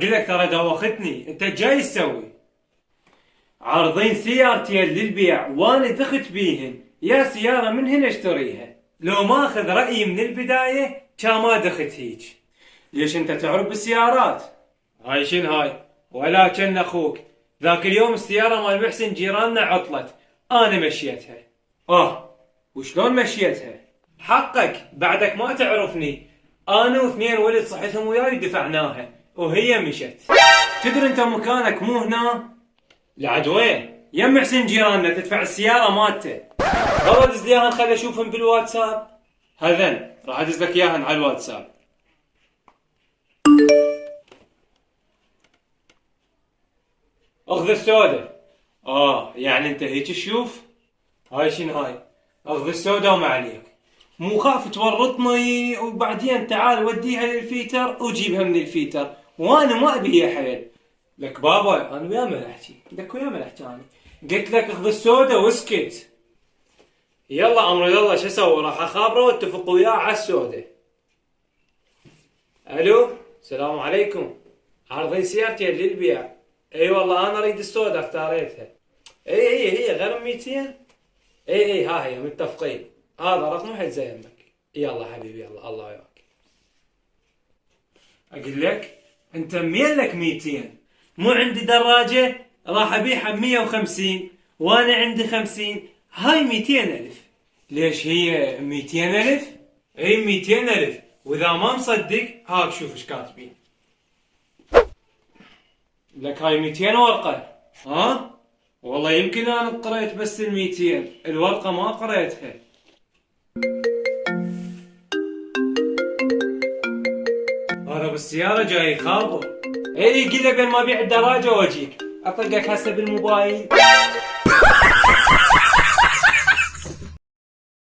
اقول لك ترى دوختني، انت جاي تسوي؟ عارضين سيارتين للبيع وانا دخت بيهن، يا سيارة من هنا اشتريها. لو ما اخذ رأيي من البداية كان ما دخت هيج. ليش انت تعرف بالسيارات؟ هاي شن هاي؟ ولا كان اخوك ذاك اليوم السيارة مال محسن جيراننا عطلت، انا مشيتها. وشلون مشيتها؟ حقك بعدك ما تعرفني، انا واثنين ولد صحتهم وياي دفعناها وهي مشت. تدري انت مكانك مو هنا؟ لعد وين؟ يم حسين جيراننا تدفع السيارة مالته. والله دز لي اياهن خل اشوفهم بالواتساب. هذن راح ادز لك اياهن على الواتساب. اخذ السودة. يعني انت هيك تشوف؟ هاي شن هاي؟ اخذ السودة وما عليك. مو خاف تورطني وبعدين تعال وديها للفيتر وجيبها من الفيتر، وانا ما ابي يا حيل. لك بابا انا ويا ما احكي، لك ويا ما احكي انا. قلت لك اخذ السودة واسكت. يلا امر يلا شو اسوي؟ راح اخابره واتفق وياه على السودة. الو السلام عليكم، عارضين سيارتي للبيع. اي والله انا اريد السودة اختاريتها. اي هي غير 200. اي ها هي متفقين، هذا رقم حيل زي يمك. يلا حبيبي يلا الله وياك. اقول لك انت ميلك 200، مو عندي دراجة راح ابيعها ب150 وانا عندي 50، هاي 200,000. ليش هي 200,000؟ اي 200,000، واذا ما مصدق هاك شوف ايش كاتبين. لك هاي 200 ورقة. والله يمكن انا قريت بس ال200، الورقة ما قريتها. هذا بالسيارة جاي يخابر. اي قل له بين ما ابيع الدراجة واجيك، اطلقك هسه بالموبايل.